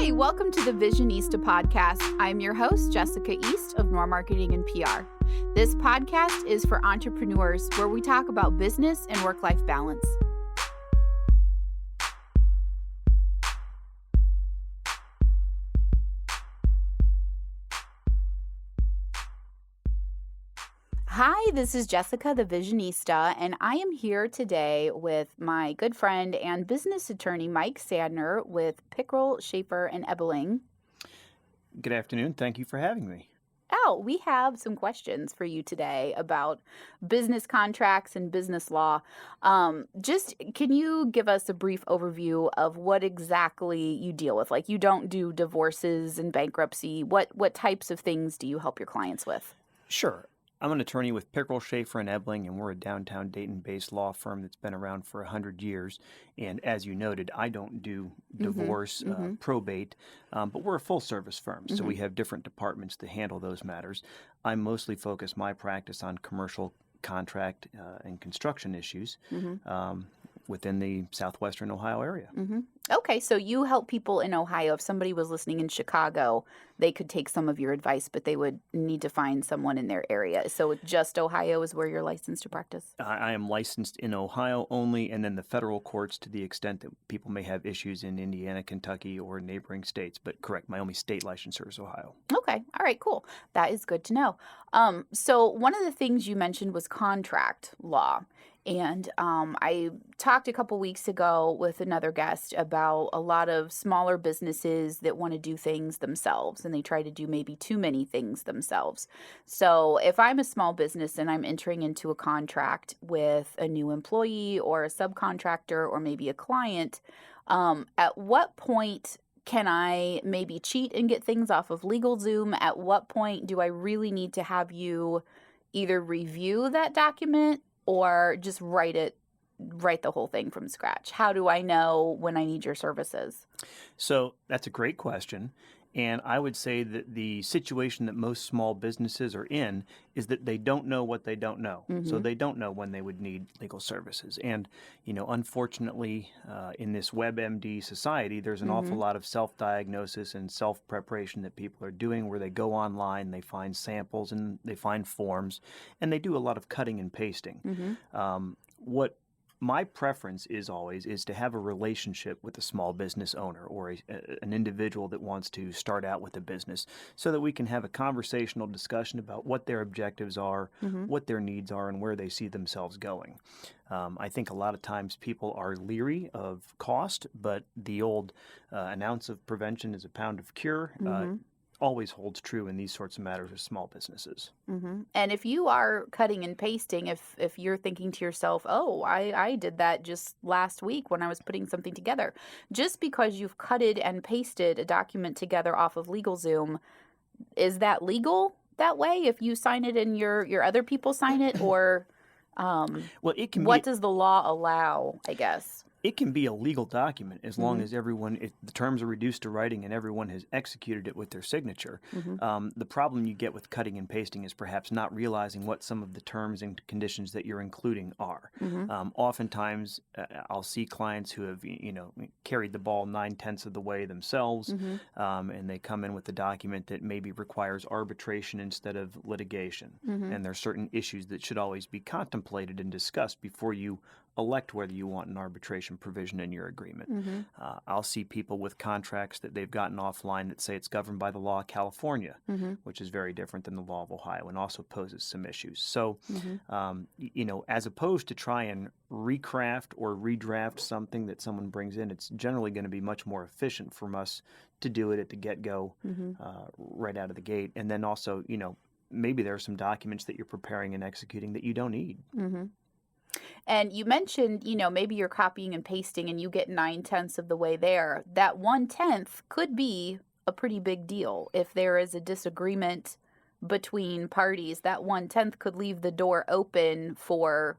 Hi, welcome to the Visionista Podcast. I'm your host, 𝐁𝐫𝐢𝐧𝐠 of Nor Marketing and PR. This podcast is for entrepreneurs where we talk about business and work-life balance. Hi, this is Jessica, the Visionista, and I am here today with my good friend and business attorney, Mike Sandner, with Pickrell, Schaefer, and Ebeling. Good afternoon. Thank you for having me. Oh, we have some questions for you today about business contracts and business law. Can you give us a brief overview of what exactly you deal with? Like, you don't do divorces and bankruptcy. What types of things do you help your clients with? Sure. I'm an attorney with Pickrell, Schaefer, and Ebeling, and we're a downtown Dayton-based law firm that's been around for 100 years. And as you noted, I don't do divorce, probate, but we're a full-service firm, so we have different departments that handle those matters. I mostly focus my practice on commercial contract and construction issues within the southwestern Ohio area. Okay, so you help people in Ohio. If somebody was listening in Chicago, they could take some of your advice, but they would need to find someone in their area. So just Ohio is where you're licensed to practice? I am licensed in Ohio only, and then the federal courts to the extent that people may have issues in Indiana, Kentucky, or neighboring states. But correct, my only state licensure is Ohio. Okay, all right, cool. That is good to know. So one of the things you mentioned was contract law. And I talked a couple weeks ago with another guest about a lot of smaller businesses that want to do things themselves, and they try to do maybe too many things themselves. So if I'm a small business and I'm entering into a contract with a new employee or a subcontractor or maybe a client, at what point can I maybe cheat and get things off of LegalZoom? At what point do I really need to have you either review that document or just write the whole thing from scratch? How do I know when I need your services? So that's a great question. And I would say that the situation that most small businesses are in is that they don't know what they don't know. So they don't know when they would need legal services. And, unfortunately, in this WebMD society, there's an awful lot of self-diagnosis and self-preparation that people are doing where they go online, they find samples and they find forms, and they do a lot of cutting and pasting. What my preference is always to have a relationship with a small business owner or an individual that wants to start out with a business so that we can have a conversational discussion about what their objectives are, what their needs are, and where they see themselves going. I think a lot of times people are leery of cost, but the old an ounce of prevention is a pound of cure always holds true in these sorts of matters with small businesses. And if you are cutting and pasting, if you're thinking to yourself, oh, I did that just last week when I was putting something together, just because you've cutted and pasted a document together off of LegalZoom, is that legal that way if you sign it and your other people sign it? Or well, it can what does the law allow, I guess? It can be a legal document as long as the terms are reduced to writing and everyone has executed it with their signature. The problem you get with cutting and pasting is perhaps not realizing what some of the terms and conditions that you're including are. Oftentimes, I'll see clients who have, carried the ball 9/10 of the way themselves, and they come in with a document that maybe requires arbitration instead of litigation. And there are certain issues that should always be contemplated and discussed before you elect whether you want an arbitration provision in your agreement. I'll see people with contracts that they've gotten offline that say it's governed by the law of California, which is very different than the law of Ohio and also poses some issues. So, as opposed to try and recraft or redraft something that someone brings in, it's generally going to be much more efficient from us to do it at the get-go, right out of the gate. And then also, maybe there are some documents that you're preparing and executing that you don't need. And you mentioned, maybe you're copying and pasting and you get 9/10 of the way there. That 1/10 could be a pretty big deal. If there is a disagreement between parties, that 1/10 could leave the door open for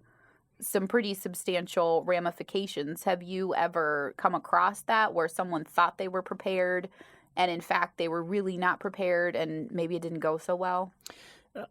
some pretty substantial ramifications. Have you ever come across that where someone thought they were prepared and in fact they were really not prepared and maybe it didn't go so well?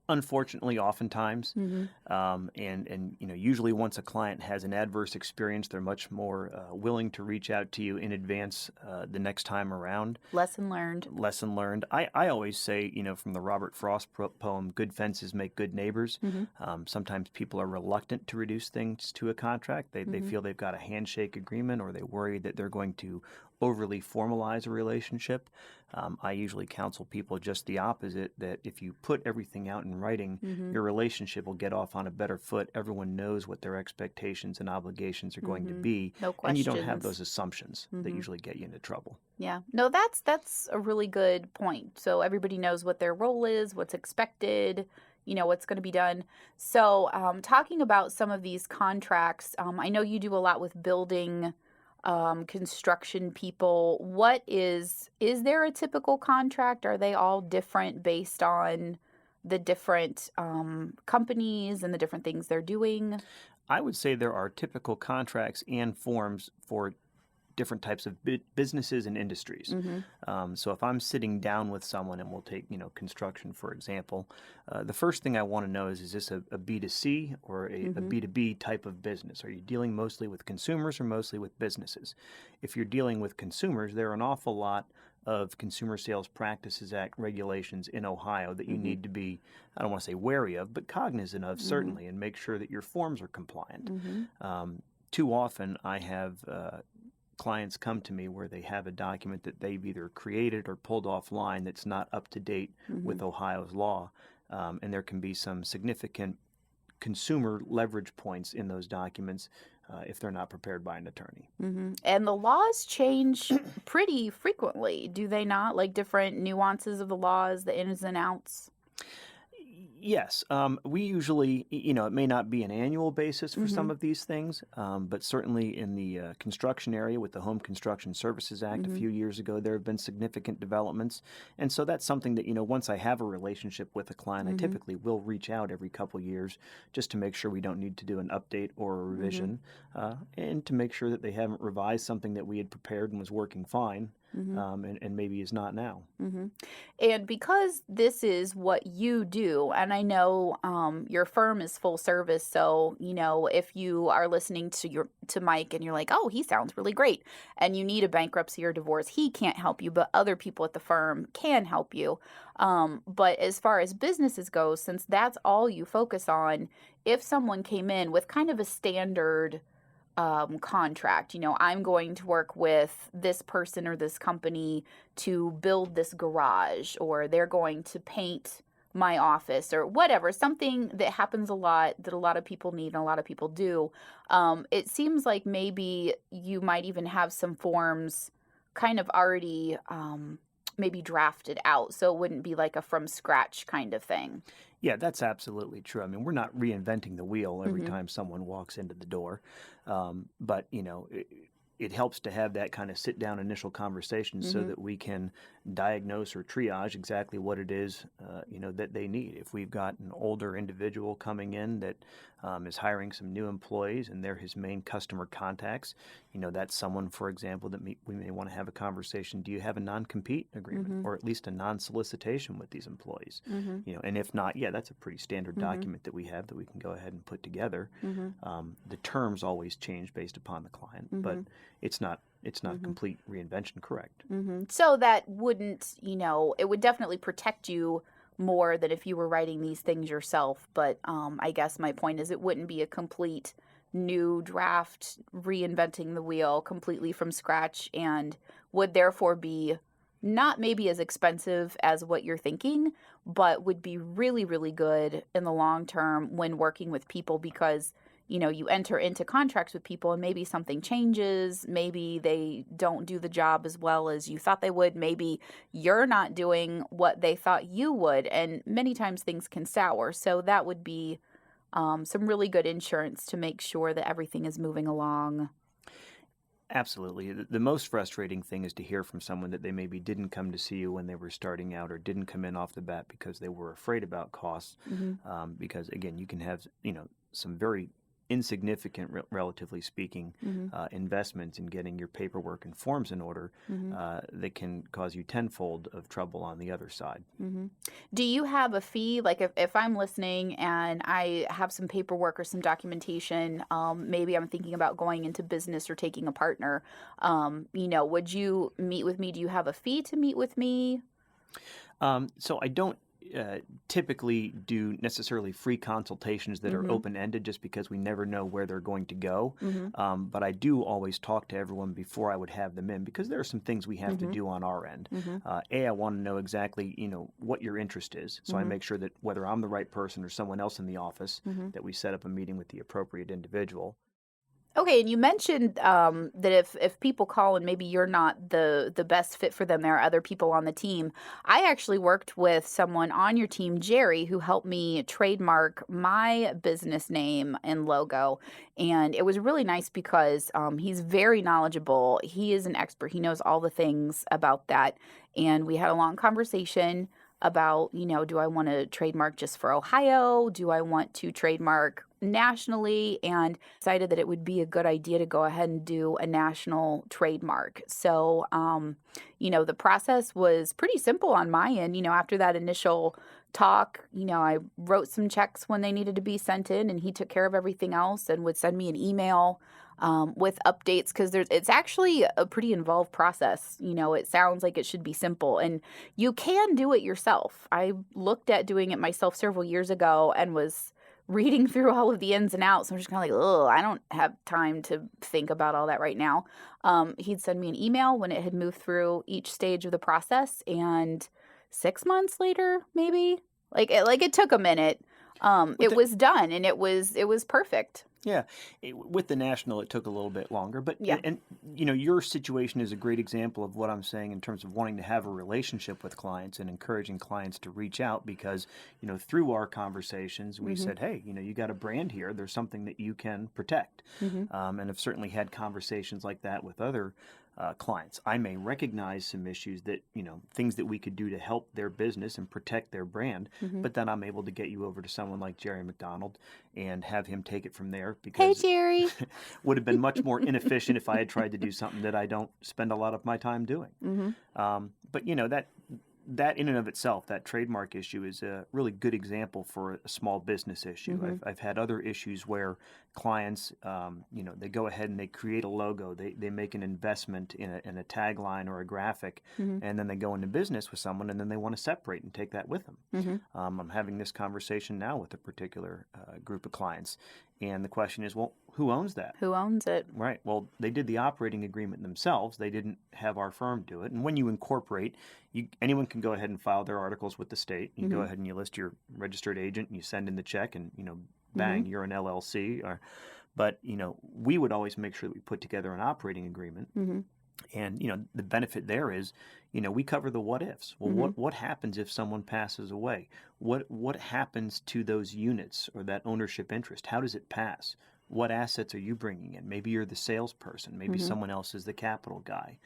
Unfortunately, oftentimes, Mm-hmm. and usually once a client has an adverse experience, they're much more willing to reach out to you in advance the next time around. Lesson learned. Lesson learned. I always say, from the Robert Frost poem, "Good fences make good neighbors." Mm-hmm. Sometimes people are reluctant to reduce things to a contract. They Mm-hmm. feel they've got a handshake agreement, or they worry that they're going to overly formalize a relationship. I usually counsel people just the opposite, that if you put everything out in writing, Mm-hmm. your relationship will get off on a better foot. Everyone knows what their expectations and obligations are going to Mm-hmm. be, No and you don't have questions. those assumptions that Mm-hmm. usually get you into trouble. Yeah. No, that's a really good point. So everybody knows what their role is, what's expected, what's going to be done. So, talking about some of these contracts, I know you do a lot with building, construction people. Is there a typical contract? Are they all different based on the different companies and the different things they're doing? I would say there are typical contracts and forms for different types of businesses and industries. Mm-hmm. So if I'm sitting down with someone, and we'll take construction for example, the first thing I want to know is this a B2C or a Mm-hmm. B2B type of business? Are you dealing mostly with consumers or mostly with businesses? If you're dealing with consumers, there are an awful lot of Consumer Sales Practices Act regulations in Ohio that you Mm-hmm. need to be, I don't want to say wary of, but cognizant of, Mm-hmm. certainly, and make sure that your forms are compliant. Mm-hmm. Too often I have clients come to me where they have a document that they've either created or pulled offline that's not up to date Mm-hmm. with Ohio's law, and there can be some significant consumer leverage points in those documents if they're not prepared by an attorney. Mm-hmm. And the laws change pretty frequently, do they not? Like different nuances of the laws, the ins and outs. Yes, we usually, it may not be an annual basis for Mm-hmm. some of these things, but certainly in the construction area with the Home Construction Services Act a Mm-hmm. few years ago, there have been significant developments. And so that's something that, once I have a relationship with a client, I Mm-hmm. typically will reach out every couple years just to make sure we don't need to do an update or a Mm-hmm. revision, and to make sure that they haven't revised something that we had prepared and was working fine, Mm-hmm. and maybe is not now. Mm-hmm. And because this is what you do, and I know your firm is full service, so if you are listening to Mike and you're like, oh, he sounds really great, and you need a bankruptcy or divorce, he can't help you, but other people at the firm can help you. But as far as businesses go, since that's all you focus on, if someone came in with kind of a standard contract. I'm going to work with this person or this company to build this garage, or they're going to paint my office, or whatever, something that happens a lot that a lot of people need and a lot of people do. It seems like maybe you might even have some forms kind of already maybe drafted out, so it wouldn't be like a from scratch kind of thing. Yeah, that's absolutely true. I mean, we're not reinventing the wheel every Mm-hmm. time someone walks into the door, but it helps to have that kind of sit-down initial conversation so Mm-hmm. that we can diagnose or triage exactly what it is, that they need. If we've got an older individual coming in that is hiring some new employees and they're his main customer contacts, that's someone, for example, that we may want to have a conversation. Do you have a non-compete agreement, Mm-hmm. or at least a non-solicitation with these employees? Mm-hmm. And if not, yeah, that's a pretty standard Mm-hmm. document that we have that we can go ahead and put together. Mm-hmm. The terms always change based upon the client, but Mm-hmm. it's not a Mm-hmm. complete reinvention, correct? Mm-hmm. So that wouldn't, it would definitely protect you more than if you were writing these things yourself. But I guess my point is it wouldn't be a complete new draft, reinventing the wheel completely from scratch, and would therefore be not maybe as expensive as what you're thinking, but would be really, really good in the long term when working with people, because you enter into contracts with people and maybe something changes, maybe they don't do the job as well as you thought they would, maybe you're not doing what they thought you would, and many times things can sour. So that would be some really good insurance to make sure that everything is moving along. Absolutely. The most frustrating thing is to hear from someone that they maybe didn't come to see you when they were starting out, or didn't come in off the bat because they were afraid about costs. Mm-hmm. Because again, you can have some very insignificant, relatively speaking, investments in getting your paperwork and forms in order that can cause you tenfold of trouble on the other side. Do you have a fee? Like if I'm listening and I have some paperwork or some documentation, maybe I'm thinking about going into business or taking a partner, would you meet with me? Do you have a fee to meet with me? So I don't typically do necessarily free consultations that are open-ended, just because we never know where they're going to go. But I do always talk to everyone before I would have them in, because there are some things we have to do on our end. I want to know exactly, what your interest is. So I make sure that whether I'm the right person or someone else in the office, that we set up a meeting with the appropriate individual. Okay, and you mentioned that if people call and maybe you're not the best fit for them, there are other people on the team. I actually worked with someone on your team, Jerry, who helped me trademark my business name and logo. And it was really nice because he's very knowledgeable. He is an expert. He knows all the things about that. And we had a long conversation about, do I want to trademark just for Ohio? Do I want to trademark nationally? And decided that it would be a good idea to go ahead and do a national trademark. So, the process was pretty simple on my end. After that initial talk, I wrote some checks when they needed to be sent in, and he took care of everything else and would send me an email with updates, because it's actually a pretty involved process. It sounds like it should be simple, and you can do it yourself. I looked at doing it myself several years ago and was reading through all of the ins and outs. I'm just kind of like, oh, I don't have time to think about all that right now. He'd send me an email when it had moved through each stage of the process, and 6 months later, maybe, it took a minute. It was done, and it was perfect. Yeah, with the national, it took a little bit longer, but Yeah. and your situation is a great example of what I'm saying in terms of wanting to have a relationship with clients and encouraging clients to reach out, because through our conversations we said, hey, you got a brand here. There's something that you can protect, and I've certainly had conversations like that with other clients. I may recognize some issues that, things that we could do to help their business and protect their brand, but then I'm able to get you over to someone like Jerry McDonald and have him take it from there, Hey, because Jerry. would have been much more inefficient if I had tried to do something that I don't spend a lot of my time doing. But that in and of itself, that trademark issue, is a really good example for a small business issue. I've had other issues where clients, they go ahead and they create a logo, they make an investment in a tagline or a graphic, and then they go into business with someone, and then they want to separate and take that with them. I'm having this conversation now with a particular group of clients, and the question is, well, who owns that? Who owns it? Right. Well, they did the operating agreement themselves. They didn't have our firm do it. And when you incorporate, anyone can go ahead and file their articles with the state. You go ahead and you list your registered agent, and you send in the check, and bang, you're an LLC. But we would always make sure that we put together an operating agreement. And the benefit there is, we cover the what ifs. Well, what happens if someone passes away? What happens to those units or that ownership interest? How does it pass? What assets are you bringing in? Maybe you're the salesperson. Maybe someone else is the capital guy.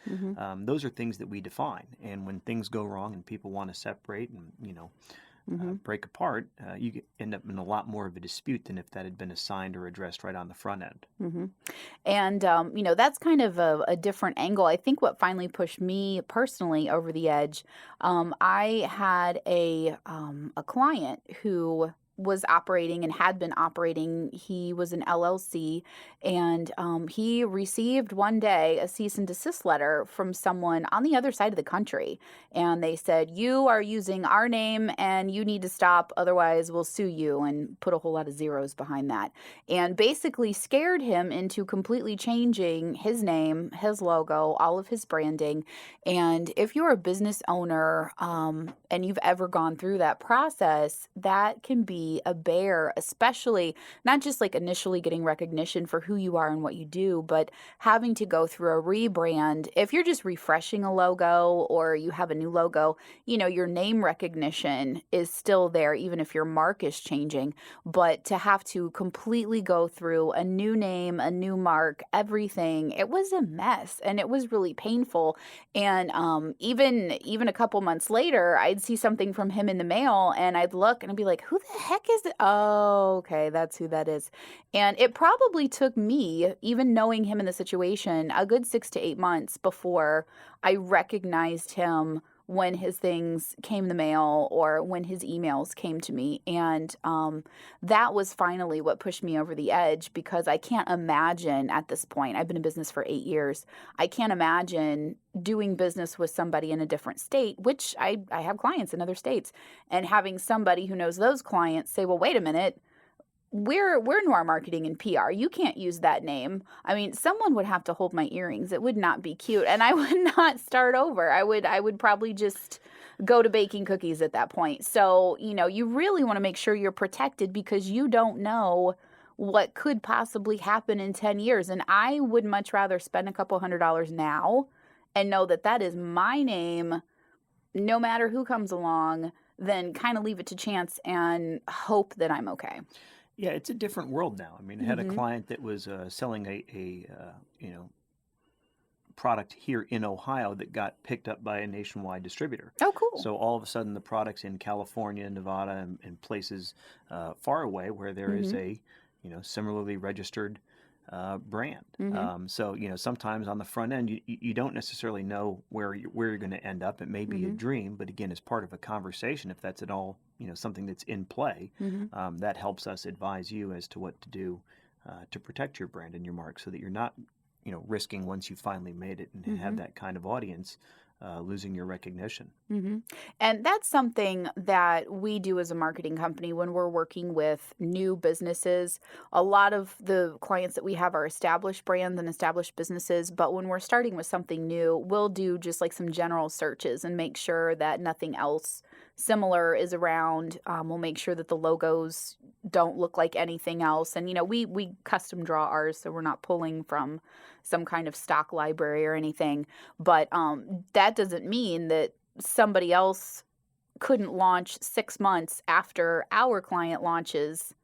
Those are things that we define. And when things go wrong and people want to separate and break apart, you end up in a lot more of a dispute than if that had been assigned or addressed right on the front end. And, that's kind of a different angle. I think what finally pushed me personally over the edge, I had a client who was operating and had been operating. He was an LLC, and he received one day a cease and desist letter from someone on the other side of the country. And they said, you are using our name and you need to stop, otherwise we'll sue you, and put a whole lot of zeros behind that. And basically scared him into completely changing his name, his logo, all of his branding. And if you're a business owner and you've ever gone through that process, that can be a bear, especially not just like initially getting recognition for who you are and what you do, but having to go through a rebrand. If you're just refreshing a logo or you have a new logo, your name recognition is still there, even if your mark is changing. But to have to completely go through a new name, a new mark, everything, it was a mess, and it was really painful. And even a couple months later, I'd see something from him in the mail, and I'd look and I'd be like, who the heck heck is it? Oh, okay, that's who that is. And it probably took me, even knowing him in the situation, a good 6 to 8 months before I recognized him when his things came in the mail or when his emails came to me. And that was finally what pushed me over the edge, because I can't imagine at this point, I've been in business for 8 years, I can't imagine doing business with somebody in a different state, which I have clients in other states, and having somebody who knows those clients say, well, wait a minute, we're Noir Marketing and PR. You can't use that name. I mean, someone would have to hold my earrings. It would not be cute, and I would not start over. I would probably just go to baking cookies at that point. So, you really want to make sure you're protected, because you don't know what could possibly happen in 10 years. And I would much rather spend a couple $100 now and know that that is my name, no matter who comes along, than kind of leave it to chance and hope that I'm okay. Yeah, it's a different world now. I mean, I had a client that was selling a product here in Ohio that got picked up by a nationwide distributor. Oh, cool. So all of a sudden, the product's in California, Nevada, and places far away where there is a similarly registered brand. So sometimes on the front end, you don't necessarily know where you're going to end up. It may be a dream, but again, as part of a conversation, if that's at all something that's in play, that helps us advise you as to what to do to protect your brand and your mark, so that you're not risking, once you finally made it and have that kind of audience, losing your recognition. And that's something that we do as a marketing company when we're working with new businesses. A lot of the clients that we have are established brands and established businesses, but when we're starting with something new, we'll do just like some general searches and make sure that nothing else similar is around. We'll make sure that the logos don't look like anything else. And, we custom draw ours, so we're not pulling from some kind of stock library or anything. But that doesn't mean that somebody else couldn't launch 6 months after our client launches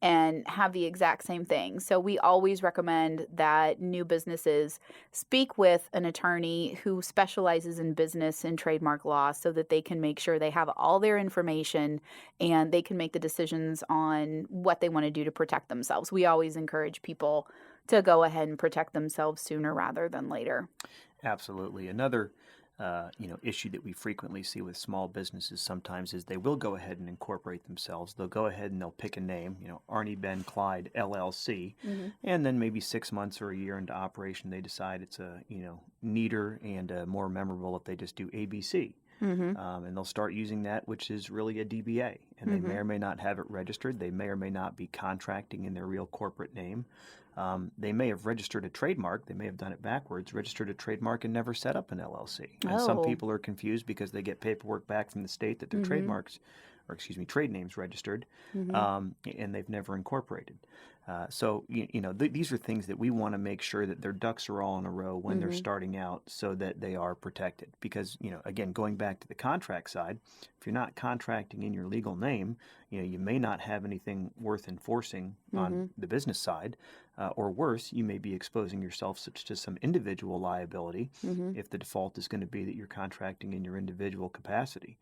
and have the exact same thing. So we always recommend that new businesses speak with an attorney who specializes in business and trademark law, so that they can make sure they have all their information and they can make the decisions on what they want to do to protect themselves. We always encourage people to go ahead and protect themselves sooner rather than later. Absolutely. Another issue that we frequently see with small businesses sometimes is they will go ahead and incorporate themselves. They'll go ahead and they'll pick a name, Arnie Ben Clyde LLC, and then maybe 6 months or a year into operation, they decide it's neater and more memorable if they just do ABC. And they'll start using that, which is really a DBA, and they may or may not have it registered. They may or may not be contracting in their real corporate name. They may have registered a trademark. They may have done it backwards, registered a trademark and never set up an LLC. And some people are confused because they get paperwork back from the state that their trade names registered, and they've never incorporated. So these are things that we want to make sure that their ducks are all in a row when they're starting out, so that they are protected. Because again, going back to the contract side, if you're not contracting in your legal name, you may not have anything worth enforcing on the business side, or worse, you may be exposing yourself to some individual liability if the default is going to be that you're contracting in your individual capacity.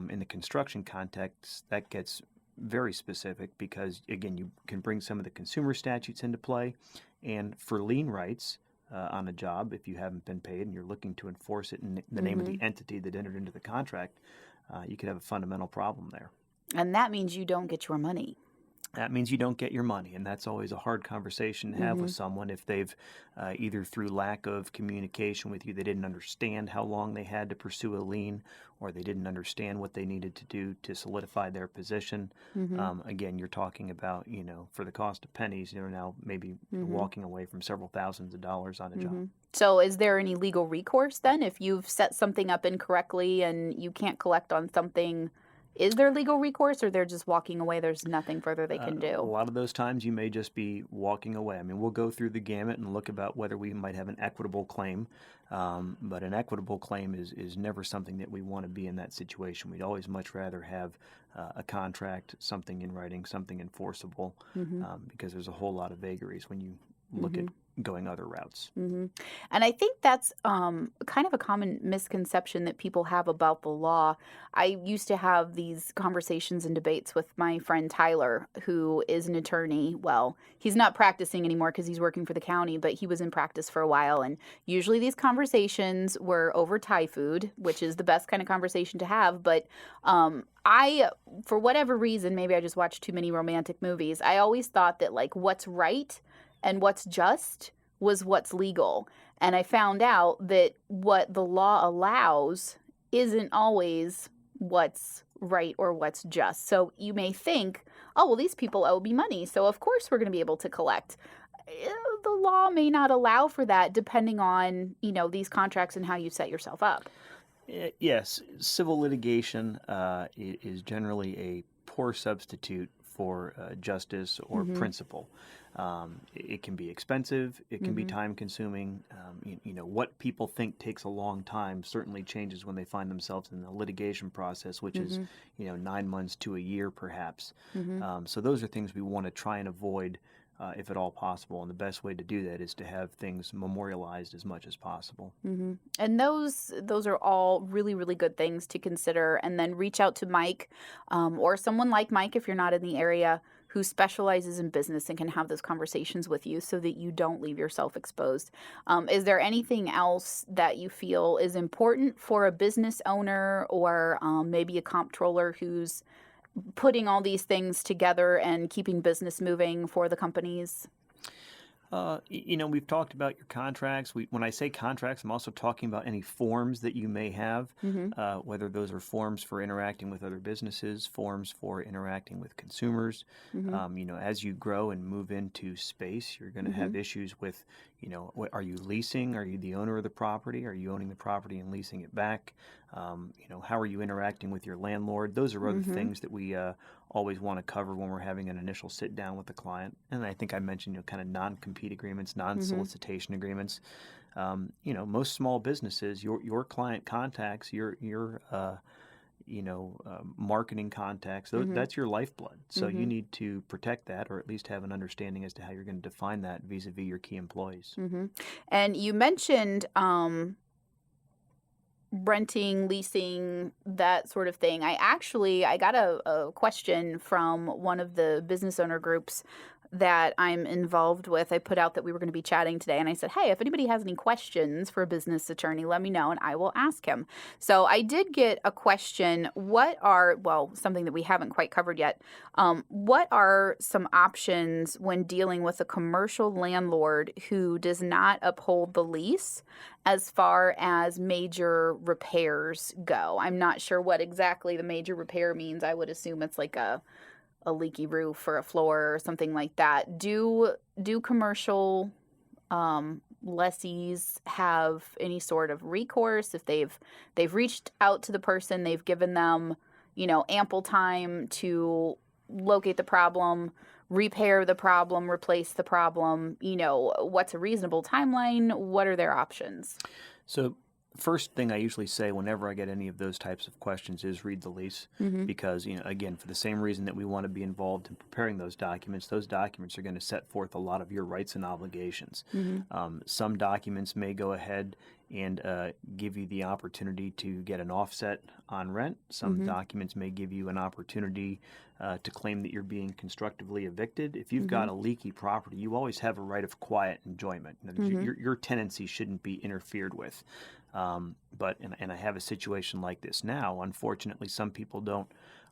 In the construction context, that gets very specific, because again, you can bring some of the consumer statutes into play, and for lien rights on a job, if you haven't been paid and you're looking to enforce it in the name of the entity that entered into the contract, you could have a fundamental problem there. And that means you don't get your money. That means you don't get your money, and that's always a hard conversation to have with someone if they've either through lack of communication with you, they didn't understand how long they had to pursue a lien, or they didn't understand what they needed to do to solidify their position. Again, you're talking about, for the cost of pennies, you're now maybe walking away from several thousands of dollars on a job. So is there any legal recourse then if you've set something up incorrectly and you can't collect on something? Is there legal recourse, or they're just walking away? There's nothing further they can do? A lot of those times you may just be walking away. I mean, we'll go through the gamut and look about whether we might have an equitable claim, but an equitable claim is never something that we want to be in that situation. We'd always much rather have a contract, something in writing, something enforceable, because there's a whole lot of vagaries when you look at going other routes. And I think that's kind of a common misconception that people have about the law. I used to have these conversations and debates with my friend Tyler, who is an attorney. Well, he's not practicing anymore because he's working for the county, but he was in practice for a while. And usually these conversations were over Thai food, which is the best kind of conversation to have. But I, for whatever reason, maybe I just watched too many romantic movies, I always thought that like what's right and what's just was what's legal. And I found out that what the law allows isn't always what's right or what's just. So you may think, oh, well, these people owe me money, so of course we're going to be able to collect. The law may not allow for that depending on, these contracts and how you set yourself up. Yes, civil litigation is generally a poor substitute for justice or principle. It can be expensive. It can be time-consuming. What people think takes a long time certainly changes when they find themselves in the litigation process, which is 9 months to a year, perhaps. So those are things we want to try and avoid, if at all possible. And the best way to do that is to have things memorialized as much as possible. And those are all really, really good things to consider. And then reach out to Mike or someone like Mike if you're not in the area who specializes in business and can have those conversations with you so that you don't leave yourself exposed. Is there anything else that you feel is important for a business owner or maybe a comptroller who's putting all these things together and keeping business moving for the companies? We've talked about your contracts. When I say contracts, I'm also talking about any forms that you may have, whether those are forms for interacting with other businesses, forms for interacting with consumers. As you grow and move into space, you're going to have issues with, are you leasing? Are you the owner of the property? Are you owning the property and leasing it back? How are you interacting with your landlord? Those are other things that we always want to cover when we're having an initial sit down with the client. And I think I mentioned, kind of non-compete agreements, non-solicitation agreements. Most small businesses, your client contacts, your marketing contacts, that's your lifeblood. So you need to protect that, or at least have an understanding as to how you're going to define that vis-a-vis your key employees. And you mentioned renting, leasing, that sort of thing. I got a question from one of the business owner groups that I'm involved with. I put out that we were going to be chatting today, and I said, hey, if anybody has any questions for a business attorney, let me know and I will ask him. So I did get a question. Something that we haven't quite covered yet. What are some options when dealing with a commercial landlord who does not uphold the lease as far as major repairs go? I'm not sure what exactly the major repair means. I would assume it's like a leaky roof or a floor or something like that. Do commercial lessees have any sort of recourse if they've reached out to the person, they've given them, ample time to locate the problem, repair the problem, replace the problem? What's a reasonable timeline? What are their options? So first thing I usually say whenever I get any of those types of questions is read the lease, because, again, for the same reason that we want to be involved in preparing those documents are going to set forth a lot of your rights and obligations. Some documents may go ahead and give you the opportunity to get an offset on rent. Some documents may give you an opportunity to claim that you're being constructively evicted. If you've got a leaky property, you always have a right of quiet enjoyment. Your tenancy shouldn't be interfered with. But I have a situation like this now. Unfortunately, some people don't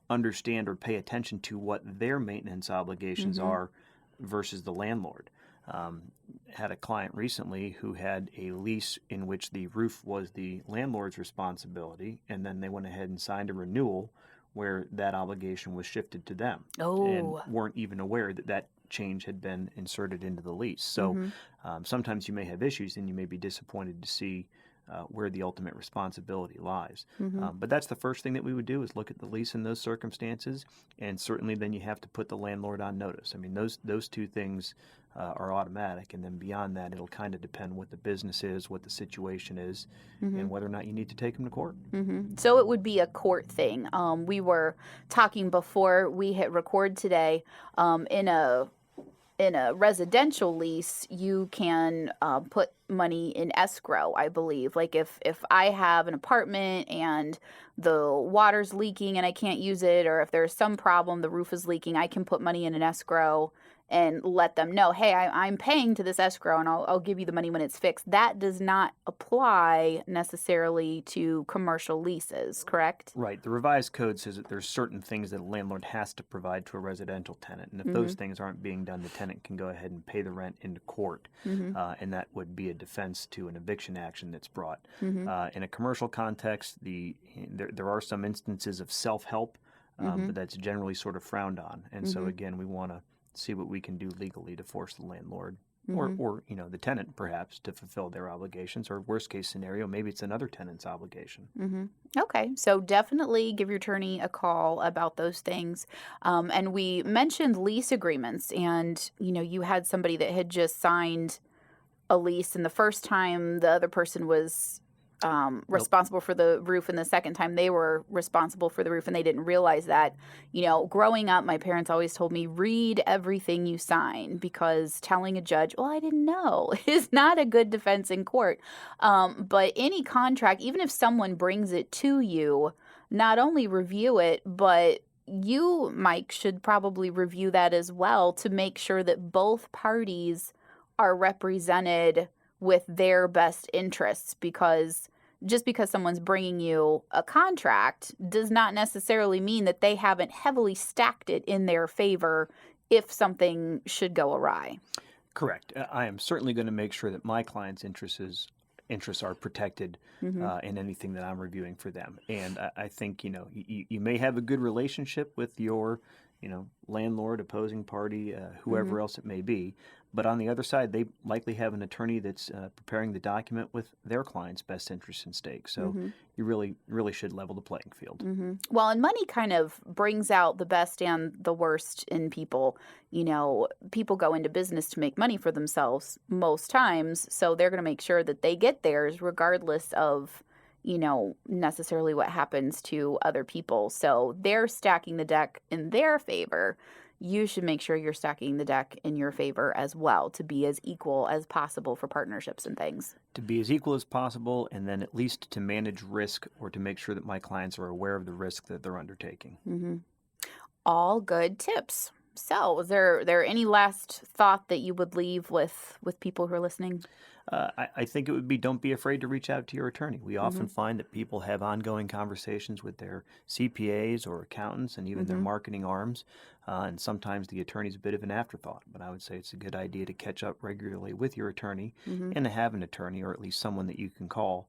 understand or pay attention to what their maintenance obligations are versus the landlord. Had a client recently who had a lease in which the roof was the landlord's responsibility, and then they went ahead and signed a renewal where that obligation was shifted to them, and weren't even aware that change had been inserted into the lease. So sometimes you may have issues, and you may be disappointed to see where the ultimate responsibility lies. But that's the first thing that we would do, is look at the lease in those circumstances, and certainly then you have to put the landlord on notice. I mean, those two things are automatic, and then beyond that, it'll kind of depend what the business is, what the situation is, and whether or not you need to take them to court. So it would be a court thing. We were talking before we hit record today in a in a residential lease, you can put money in escrow, I believe. Like if I have an apartment and the water's leaking and I can't use it, or if there's some problem, the roof is leaking, I can put money in an escrow and let them know, hey, I'm paying to this escrow and I'll give you the money when it's fixed. That does not apply necessarily to commercial leases, correct? Right. The revised code says that there's certain things that a landlord has to provide to a residential tenant. And if those things aren't being done, the tenant can go ahead and pay the rent into court. And that would be a defense to an eviction action that's brought. In a commercial context, there are some instances of self-help, but that's generally sort of frowned on. And so, again, we want to see what we can do legally to force the landlord or the tenant perhaps to fulfill their obligations, or worst case scenario, maybe it's another tenant's obligation. Okay, so definitely give your attorney a call about those things. And we mentioned lease agreements, and you had somebody that had just signed a lease, and the first time the other person was responsible for the roof, and the second time they were responsible for the roof, and they didn't realize that. Growing up, my parents always told me, read everything you sign, because telling a judge, well, I didn't know, is not a good defense in court. But any contract, even if someone brings it to you, not only review it, but you, Mike, should probably review that as well to make sure that both parties are represented with their best interests, because just because someone's bringing you a contract does not necessarily mean that they haven't heavily stacked it in their favor if something should go awry. Correct. I am certainly going to make sure that my client's interests are protected in anything that I'm reviewing for them. And I think, you may have a good relationship with your, landlord, opposing party, whoever else it may be. But on the other side, they likely have an attorney that's preparing the document with their client's best interests in stake. So you really should level the playing field. Well, and money kind of brings out the best and the worst in people. People go into business to make money for themselves most times, so they're going to make sure that they get theirs regardless of necessarily what happens to other people. So they're stacking the deck in their favor. You should make sure you're stacking the deck in your favor as well, to be as equal as possible for partnerships and things. To be as equal as possible, and then at least to manage risk, or to make sure that my clients are aware of the risk that they're undertaking. All good tips. So is there any last thought that you would leave with people who are listening? I think it would be, don't be afraid to reach out to your attorney. We often find that people have ongoing conversations with their CPAs or accountants and even their marketing arms, and sometimes the attorney's a bit of an afterthought. But I would say it's a good idea to catch up regularly with your attorney and to have an attorney, or at least someone that you can call,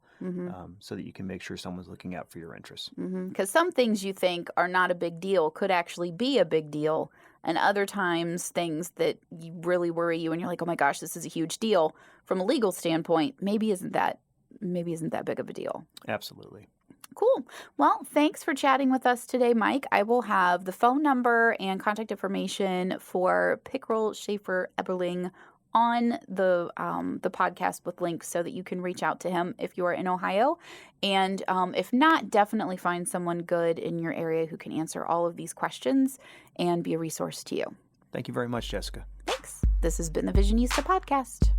so that you can make sure someone's looking out for your interests. Because some things you think are not a big deal could actually be a big deal. And other times, things that really worry you and you're like, oh my gosh, this is a huge deal, from a legal standpoint, maybe isn't that big of a deal. Absolutely. Cool. Well, thanks for chatting with us today, Mike. I will have the phone number and contact information for Pickrell Schaefer Eberling on the podcast with links, so that you can reach out to him if you are in Ohio. And if not, definitely find someone good in your area who can answer all of these questions and be a resource to you. Thank you very much, Jessica. Thanks. This has been the Visionista Podcast.